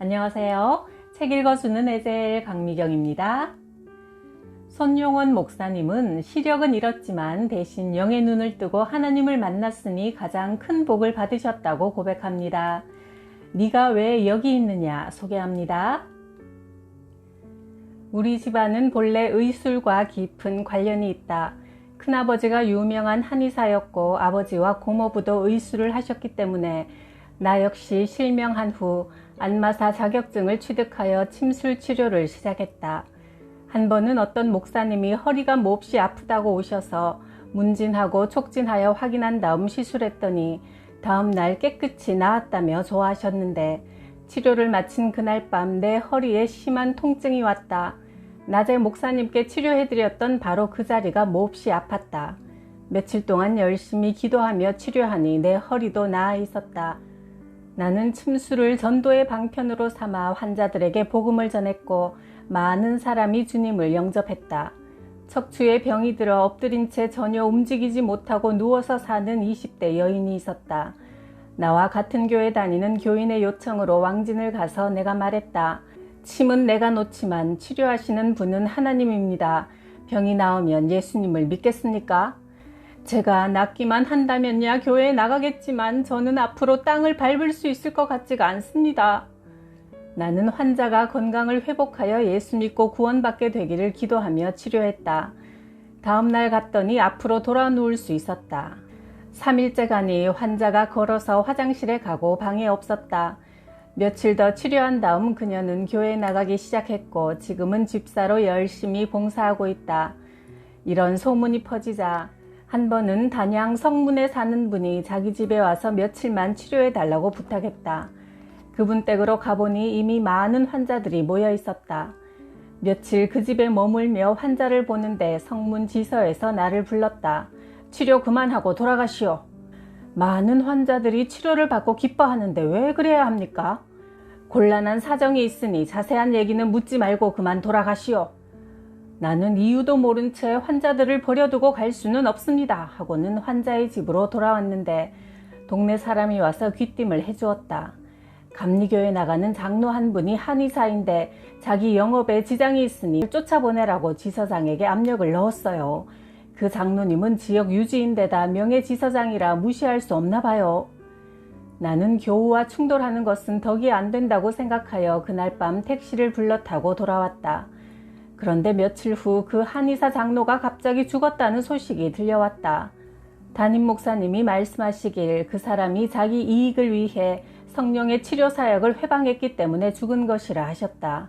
안녕하세요. 책 읽어주는 에젤 강미경입니다. 손용원 목사님은 시력은 잃었지만 대신 영의 눈을 뜨고 하나님을 만났으니 가장 큰 복을 받으셨다고 고백합니다. 네가 왜 여기 있느냐 소개합니다. 우리 집안은 본래 의술과 깊은 관련이 있다. 큰아버지가 유명한 한의사였고 아버지와 고모부도 의술을 하셨기 때문에 나 역시 실명한 후 안마사 자격증을 취득하여 침술 치료를 시작했다. 한 번은 어떤 목사님이 허리가 몹시 아프다고 오셔서 문진하고 촉진하여 확인한 다음 시술했더니 다음 날 깨끗이 나았다며 좋아하셨는데 치료를 마친 그날 밤 내 허리에 심한 통증이 왔다. 낮에 목사님께 치료해드렸던 바로 그 자리가 몹시 아팠다. 며칠 동안 열심히 기도하며 치료하니 내 허리도 나아 있었다. 나는 침술을 전도의 방편으로 삼아 환자들에게 복음을 전했고 많은 사람이 주님을 영접했다. 척추에 병이 들어 엎드린 채 전혀 움직이지 못하고 누워서 사는 20대 여인이 있었다. 나와 같은 교회 다니는 교인의 요청으로 왕진을 가서 내가 말했다. 침은 내가 놓지만 치료하시는 분은 하나님입니다. 병이 나으면 예수님을 믿겠습니까? 제가 낫기만 한다면야 교회에 나가겠지만 저는 앞으로 땅을 밟을 수 있을 것 같지가 않습니다. 나는 환자가 건강을 회복하여 예수 믿고 구원받게 되기를 기도하며 치료했다. 다음 날 갔더니 앞으로 돌아 누울 수 있었다. 3일째 가니 환자가 걸어서 화장실에 가고 방에 없었다. 며칠 더 치료한 다음 그녀는 교회에 나가기 시작했고 지금은 집사로 열심히 봉사하고 있다. 이런 소문이 퍼지자 한 번은 단양 성문에 사는 분이 자기 집에 와서 며칠만 치료해 달라고 부탁했다. 그분 댁으로 가보니 이미 많은 환자들이 모여 있었다. 며칠 그 집에 머물며 환자를 보는데 성문 지서에서 나를 불렀다. 치료 그만하고 돌아가시오. 많은 환자들이 치료를 받고 기뻐하는데 왜 그래야 합니까? 곤란한 사정이 있으니 자세한 얘기는 묻지 말고 그만 돌아가시오. 나는 이유도 모른 채 환자들을 버려두고 갈 수는 없습니다 하고는 환자의 집으로 돌아왔는데 동네 사람이 와서 귀띔을 해주었다. 감리교에 나가는 장로 한 분이 한의사인데 자기 영업에 지장이 있으니 쫓아보내라고 지서장에게 압력을 넣었어요. 그 장로님은 지역 유지인데다 명예지서장이라 무시할 수 없나 봐요. 나는 교우와 충돌하는 것은 덕이 안 된다고 생각하여 그날 밤 택시를 불러 타고 돌아왔다. 그런데 며칠 후 그 한의사 장로가 갑자기 죽었다는 소식이 들려왔다. 담임 목사님이 말씀하시길 그 사람이 자기 이익을 위해 성령의 치료 사역을 회방했기 때문에 죽은 것이라 하셨다.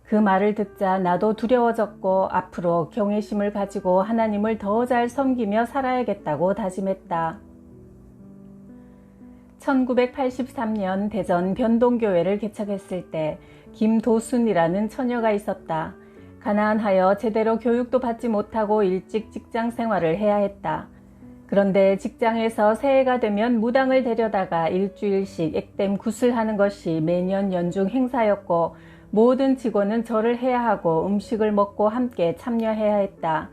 그 말을 듣자 나도 두려워졌고 앞으로 경외심을 가지고 하나님을 더 잘 섬기며 살아야겠다고 다짐했다. 1983년 대전 변동교회를 개척했을 때 김도순이라는 처녀가 있었다. 가난하여 제대로 교육도 받지 못하고 일찍 직장 생활을 해야 했다. 그런데 직장에서 새해가 되면 무당을 데려다가 일주일씩 액땜 구슬하는 것이 매년 연중 행사였고 모든 직원은 절을 해야 하고 음식을 먹고 함께 참여해야 했다.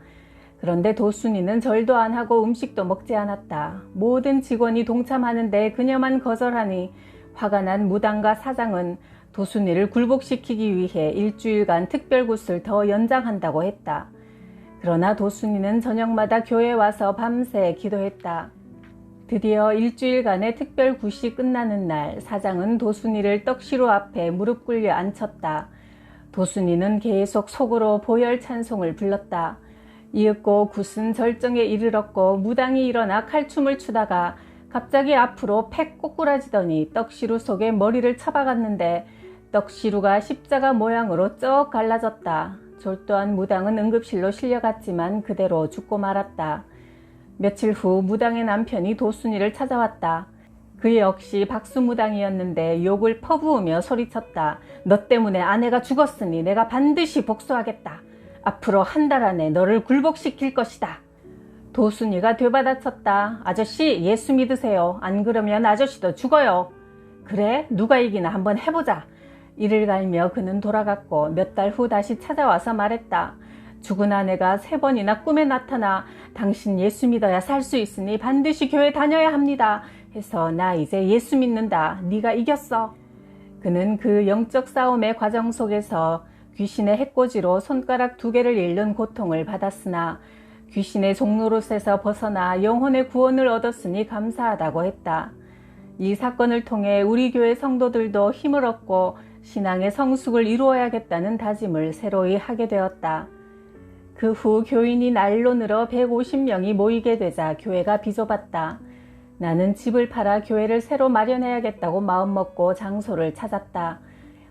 그런데 도순이는 절도 안 하고 음식도 먹지 않았다. 모든 직원이 동참하는데 그녀만 거절하니 화가 난 무당과 사장은 도순이를 굴복시키기 위해 일주일간 특별굿을 더 연장한다고 했다. 그러나 도순이는 저녁마다 교회에 와서 밤새 기도했다. 드디어 일주일간의 특별굿이 끝나는 날 사장은 도순이를 떡시루 앞에 무릎 꿇려 앉혔다. 도순이는 계속 속으로 보혈 찬송을 불렀다. 이윽고 굿은 절정에 이르렀고 무당이 일어나 칼춤을 추다가 갑자기 앞으로 팩 꼬꾸라지더니 떡시루 속에 머리를 쳐박았는데 떡시루가 십자가 모양으로 쩍 갈라졌다. 졸도한 무당은 응급실로 실려갔지만 그대로 죽고 말았다. 며칠 후 무당의 남편이 도순이를 찾아왔다. 그 역시 박수무당이었는데 욕을 퍼부으며 소리쳤다. 너 때문에 아내가 죽었으니 내가 반드시 복수하겠다. 앞으로 한 달 안에 너를 굴복시킬 것이다. 도순이가 되받아쳤다. 아저씨 예수 믿으세요. 안 그러면 아저씨도 죽어요. 그래? 누가 이기나 한번 해보자. 이를 갈며 그는 돌아갔고 몇 달 후 다시 찾아와서 말했다. 죽은 아내가 3번이나 꿈에 나타나 당신 예수 믿어야 살 수 있으니 반드시 교회 다녀야 합니다 해서 나 이제 예수 믿는다. 네가 이겼어. 그는 그 영적 싸움의 과정 속에서 귀신의 해코지로 손가락 2개를 잃는 고통을 받았으나 귀신의 종노릇에서 벗어나 영혼의 구원을 얻었으니 감사하다고 했다. 이 사건을 통해 우리 교회 성도들도 힘을 얻고 신앙의 성숙을 이루어야겠다는 다짐을 새로이 하게 되었다. 그 후 교인이 날로 늘어 150명이 모이게 되자 교회가 비좁았다. 나는 집을 팔아 교회를 새로 마련해야겠다고 마음먹고 장소를 찾았다.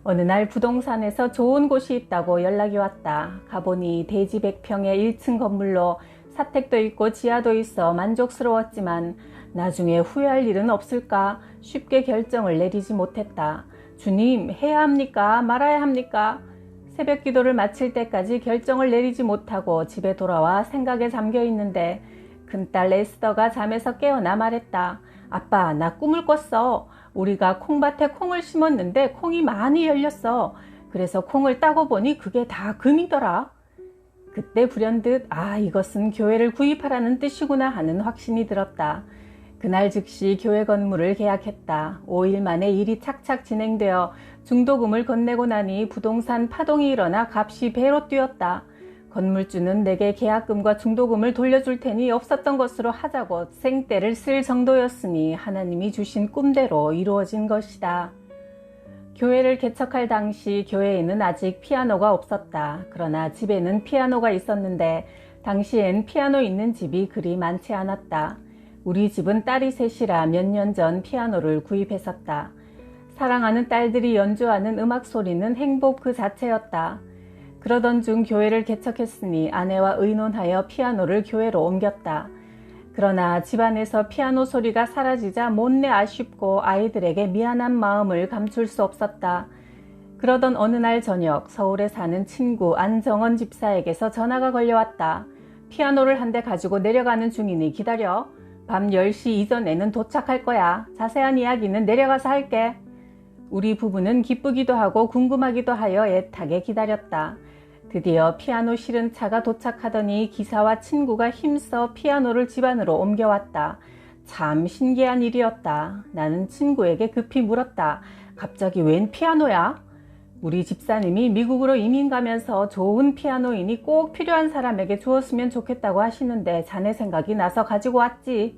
어느 날 부동산에서 좋은 곳이 있다고 연락이 왔다. 가보니 대지 100평의 1층 건물로 사택도 있고 지하도 있어 만족스러웠지만 나중에 후회할 일은 없을까 쉽게 결정을 내리지 못했다. 주님, 해야 합니까? 말아야 합니까? 새벽 기도를 마칠 때까지 결정을 내리지 못하고 집에 돌아와 생각에 잠겨 있는데 큰딸 에스더가 잠에서 깨어나 말했다. 아빠, 나 꿈을 꿨어. 우리가 콩밭에 콩을 심었는데 콩이 많이 열렸어. 그래서 콩을 따고 보니 그게 다 금이더라. 그때 불현듯 이것은 교회를 구입하라는 뜻이구나 하는 확신이 들었다. 그날 즉시 교회 건물을 계약했다. 5일 만에 일이 착착 진행되어 중도금을 건네고 나니 부동산 파동이 일어나 값이 배로 뛰었다. 건물주는 내게 계약금과 중도금을 돌려줄 테니 없었던 것으로 하자고 생떼를 쓸 정도였으니 하나님이 주신 꿈대로 이루어진 것이다. 교회를 개척할 당시 교회에는 아직 피아노가 없었다. 그러나 집에는 피아노가 있었는데 당시엔 피아노 있는 집이 그리 많지 않았다. 우리 집은 딸이 셋이라 몇 년 전 피아노를 구입했었다. 사랑하는 딸들이 연주하는 음악 소리는 행복 그 자체였다. 그러던 중 교회를 개척했으니 아내와 의논하여 피아노를 교회로 옮겼다. 그러나 집안에서 피아노 소리가 사라지자 못내 아쉽고 아이들에게 미안한 마음을 감출 수 없었다. 그러던 어느 날 저녁 서울에 사는 친구 안정원 집사에게서 전화가 걸려왔다. 피아노를 한 대 가지고 내려가는 중이니 기다려. 밤 10시 이전에는 도착할 거야. 자세한 이야기는 내려가서 할게. 우리 부부는 기쁘기도 하고 궁금하기도 하여 애타게 기다렸다. 드디어 피아노 실은 차가 도착하더니 기사와 친구가 힘써 피아노를 집 안으로 옮겨왔다. 참 신기한 일이었다. 나는 친구에게 급히 물었다. 갑자기 웬 피아노야? 우리 집사님이 미국으로 이민 가면서 좋은 피아노이니 꼭 필요한 사람에게 주었으면 좋겠다고 하시는데 자네 생각이 나서 가지고 왔지.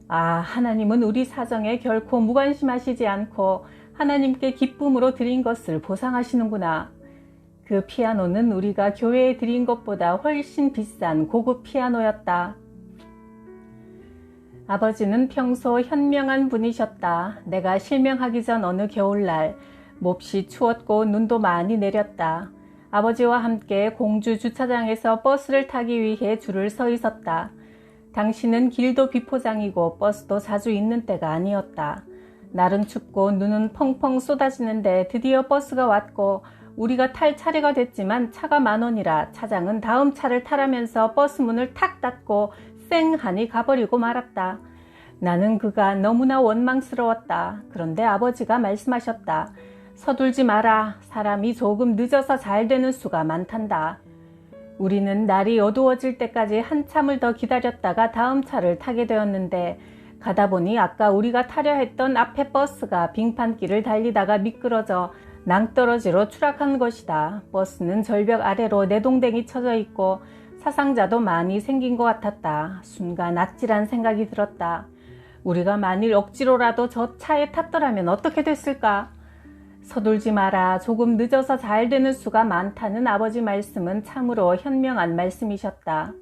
하나님은 우리 사정에 결코 무관심하시지 않고 하나님께 기쁨으로 드린 것을 보상하시는구나. 그 피아노는 우리가 교회에 드린 것보다 훨씬 비싼 고급 피아노였다. 아버지는 평소 현명한 분이셨다. 내가 실명하기 전 어느 겨울날 몹시 추웠고 눈도 많이 내렸다. 아버지와 함께 공주 주차장에서 버스를 타기 위해 줄을 서 있었다. 당시는 길도 비포장이고 버스도 자주 있는 때가 아니었다. 날은 춥고 눈은 펑펑 쏟아지는데 드디어 버스가 왔고 우리가 탈 차례가 됐지만 차가 10,000원이라 차장은 다음 차를 타라면서 버스 문을 탁 닫고 쌩하니 가버리고 말았다. 나는 그가 너무나 원망스러웠다. 그런데 아버지가 말씀하셨다. 서둘지 마라. 사람이 조금 늦어서 잘 되는 수가 많단다. 우리는 날이 어두워질 때까지 한참을 더 기다렸다가 다음 차를 타게 되었는데 가다 보니 아까 우리가 타려 했던 앞에 버스가 빙판길을 달리다가 미끄러져 낭떠러지로 추락한 것이다. 버스는 절벽 아래로 내동댕이 쳐져 있고 사상자도 많이 생긴 것 같았다. 순간 아찔한 생각이 들었다. 우리가 만일 억지로라도 저 차에 탔더라면 어떻게 됐을까? 서둘지 마라. 조금 늦어서 잘 되는 수가 많다는 아버지 말씀은 참으로 현명한 말씀이셨다.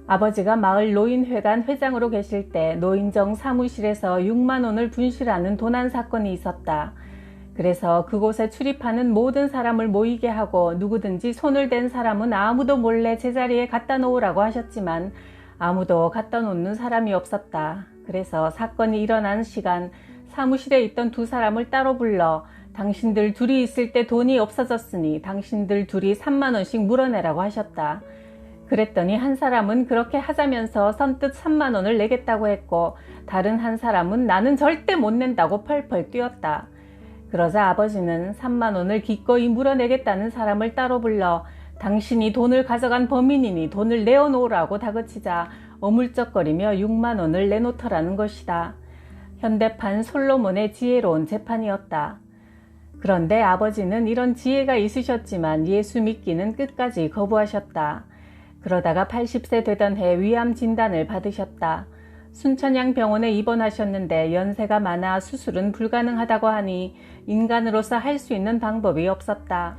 아버지가 마을 노인회관 회장으로 계실 때 노인정 사무실에서 6만 원을 분실하는 도난 사건이 있었다. 그래서 그곳에 출입하는 모든 사람을 모이게 하고 누구든지 손을 댄 사람은 아무도 몰래 제자리에 갖다 놓으라고 하셨지만 아무도 갖다 놓는 사람이 없었다. 그래서 사건이 일어난 시간 사무실에 있던 2사람을 따로 불러 당신들 둘이 있을 때 돈이 없어졌으니 당신들 둘이 3만 원씩 물어내라고 하셨다. 그랬더니 한 사람은 그렇게 하자면서 선뜻 3만 원을 내겠다고 했고 다른 한 사람은 나는 절대 못 낸다고 펄펄 뛰었다. 그러자 아버지는 3만 원을 기꺼이 물어내겠다는 사람을 따로 불러 당신이 돈을 가져간 범인이니 돈을 내어놓으라고 다그치자 어물쩍거리며 6만 원을 내놓더라는 것이다. 현대판 솔로몬의 지혜로운 재판이었다. 그런데 아버지는 이런 지혜가 있으셨지만 예수 믿기는 끝까지 거부하셨다. 그러다가 80세 되던 해 위암 진단을 받으셨다. 순천향 병원에 입원하셨는데 연세가 많아 수술은 불가능하다고 하니 인간으로서 할 수 있는 방법이 없었다.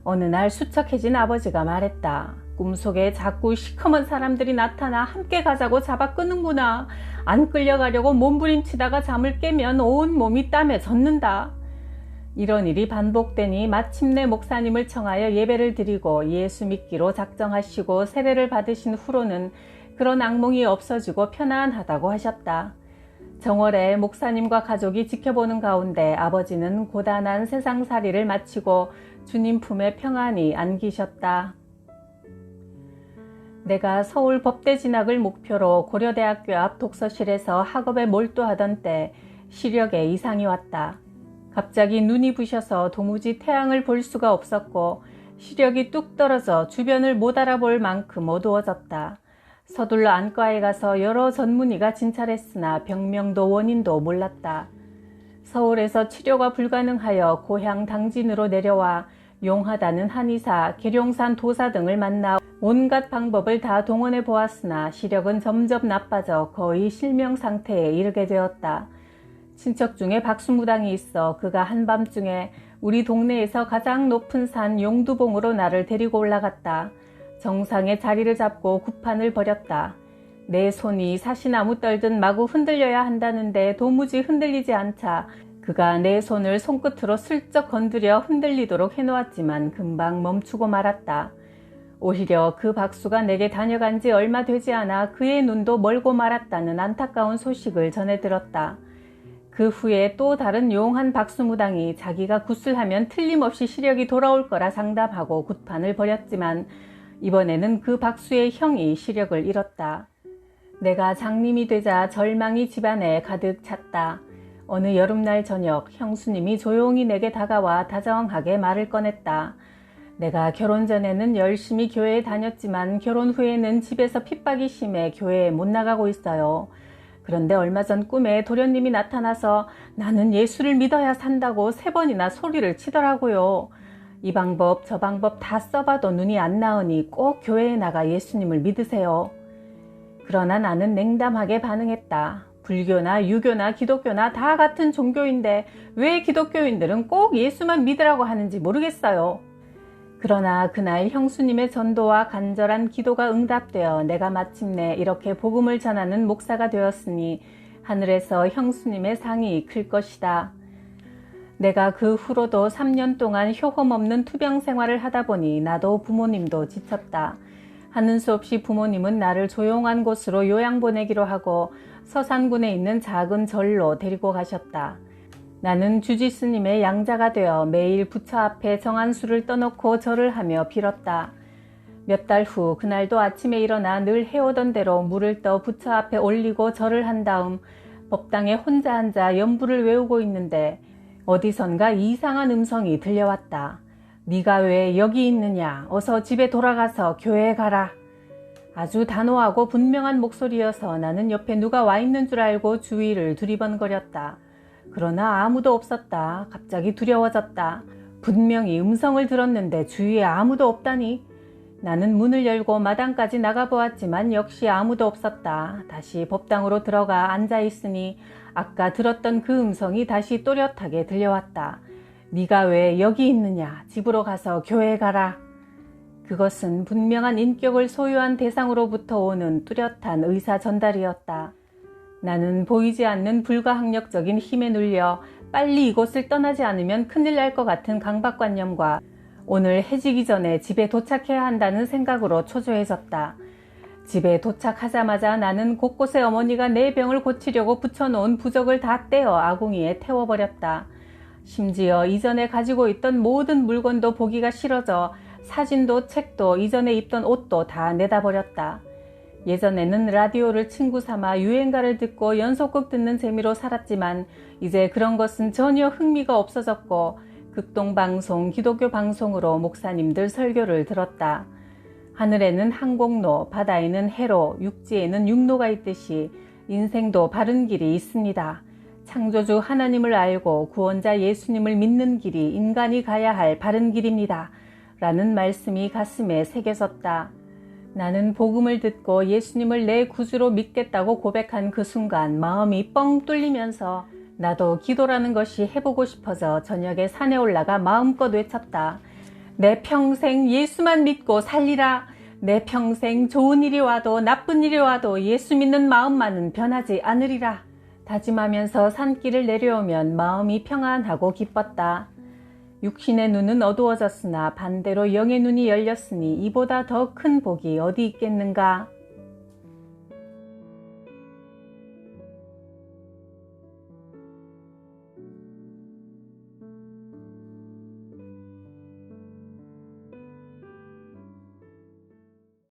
어느 날 수척해진 아버지가 말했다. 꿈속에 자꾸 시커먼 사람들이 나타나 함께 가자고 잡아 끄는구나. 안 끌려가려고 몸부림치다가 잠을 깨면 온 몸이 땀에 젖는다. 이런 일이 반복되니 마침내 목사님을 청하여 예배를 드리고 예수 믿기로 작정하시고 세례를 받으신 후로는 그런 악몽이 없어지고 편안하다고 하셨다. 정월에 목사님과 가족이 지켜보는 가운데 아버지는 고단한 세상살이를 마치고 주님 품에 평안히 안기셨다. 내가 서울 법대 진학을 목표로 고려대학교 앞 독서실에서 학업에 몰두하던 때 시력에 이상이 왔다. 갑자기 눈이 부셔서 도무지 태양을 볼 수가 없었고 시력이 뚝 떨어져 주변을 못 알아볼 만큼 어두워졌다. 서둘러 안과에 가서 여러 전문의가 진찰했으나 병명도 원인도 몰랐다. 서울에서 치료가 불가능하여 고향 당진으로 내려와 용하다는 한의사, 계룡산 도사 등을 만나 온갖 방법을 다 동원해 보았으나 시력은 점점 나빠져 거의 실명 상태에 이르게 되었다. 친척 중에 박수무당이 있어 그가 한밤중에 우리 동네에서 가장 높은 산 용두봉으로 나를 데리고 올라갔다. 정상에 자리를 잡고 굿판을 벌였다. 내 손이 사시나무 떨듯 마구 흔들려야 한다는데 도무지 흔들리지 않자 그가 내 손을 손끝으로 슬쩍 건드려 흔들리도록 해놓았지만 금방 멈추고 말았다. 오히려 그 박수가 내게 다녀간 지 얼마 되지 않아 그의 눈도 멀고 말았다는 안타까운 소식을 전해 들었다. 그 후에 또 다른 용한 박수무당이 자기가 굿을 하면 틀림없이 시력이 돌아올 거라 상담하고 굿판을 벌였지만 이번에는 그 박수의 형이 시력을 잃었다. 내가 장님이 되자 절망이 집안에 가득 찼다. 어느 여름날 저녁 형수님이 조용히 내게 다가와 다정하게 말을 꺼냈다. 내가 결혼 전에는 열심히 교회에 다녔지만 결혼 후에는 집에서 핍박이 심해 교회에 못 나가고 있어요. 그런데 얼마 전 꿈에 도련님이 나타나서 나는 예수를 믿어야 산다고 3번이나 소리를 치더라고요. 이 방법 저 방법 다 써봐도 눈이 안 나으니 꼭 교회에 나가 예수님을 믿으세요. 그러나 나는 냉담하게 반응했다. 불교나 유교나 기독교나 다 같은 종교인데 왜 기독교인들은 꼭 예수만 믿으라고 하는지 모르겠어요. 그러나 그날 형수님의 전도와 간절한 기도가 응답되어 내가 마침내 이렇게 복음을 전하는 목사가 되었으니 하늘에서 형수님의 상이 클 것이다. 내가 그 후로도 3년 동안 효험 없는 투병 생활을 하다 보니 나도 부모님도 지쳤다. 하는 수 없이 부모님은 나를 조용한 곳으로 요양 보내기로 하고 서산군에 있는 작은 절로 데리고 가셨다. 나는 주지스님의 양자가 되어 매일 부처 앞에 정한수를 떠놓고 절을 하며 빌었다. 몇 달 후 그날도 아침에 일어나 늘 해오던 대로 물을 떠 부처 앞에 올리고 절을 한 다음 법당에 혼자 앉아 연부를 외우고 있는데 어디선가 이상한 음성이 들려왔다. 네가 왜 여기 있느냐? 어서 집에 돌아가서 교회에 가라. 아주 단호하고 분명한 목소리여서 나는 옆에 누가 와 있는 줄 알고 주위를 두리번거렸다. 그러나 아무도 없었다. 갑자기 두려워졌다. 분명히 음성을 들었는데 주위에 아무도 없다니. 나는 문을 열고 마당까지 나가보았지만 역시 아무도 없었다. 다시 법당으로 들어가 앉아있으니 아까 들었던 그 음성이 다시 또렷하게 들려왔다. 네가 왜 여기 있느냐? 집으로 가서 교회에 가라. 그것은 분명한 인격을 소유한 대상으로부터 오는 뚜렷한 의사 전달이었다. 나는 보이지 않는 불가항력적인 힘에 눌려 빨리 이곳을 떠나지 않으면 큰일 날 것 같은 강박관념과 오늘 해지기 전에 집에 도착해야 한다는 생각으로 초조해졌다. 집에 도착하자마자 나는 곳곳에 어머니가 내 병을 고치려고 붙여놓은 부적을 다 떼어 아궁이에 태워버렸다. 심지어 이전에 가지고 있던 모든 물건도 보기가 싫어져 사진도 책도 이전에 입던 옷도 다 내다버렸다. 예전에는 라디오를 친구 삼아 유행가를 듣고 연속극 듣는 재미로 살았지만 이제 그런 것은 전혀 흥미가 없어졌고 극동방송, 기독교 방송으로 목사님들 설교를 들었다. 하늘에는 항공로, 바다에는 해로, 육지에는 육로가 있듯이 인생도 바른 길이 있습니다. 창조주 하나님을 알고 구원자 예수님을 믿는 길이 인간이 가야 할 바른 길입니다. 라는 말씀이 가슴에 새겨졌다. 나는 복음을 듣고 예수님을 내 구주로 믿겠다고 고백한 그 순간 마음이 뻥 뚫리면서 나도 기도라는 것이 해보고 싶어져 저녁에 산에 올라가 마음껏 외쳤다. 내 평생 예수만 믿고 살리라. 내 평생 좋은 일이 와도 나쁜 일이 와도 예수 믿는 마음만은 변하지 않으리라. 다짐하면서 산길을 내려오면 마음이 평안하고 기뻤다. 육신의 눈은 어두워졌으나 반대로 영의 눈이 열렸으니 이보다 더 큰 복이 어디 있겠는가.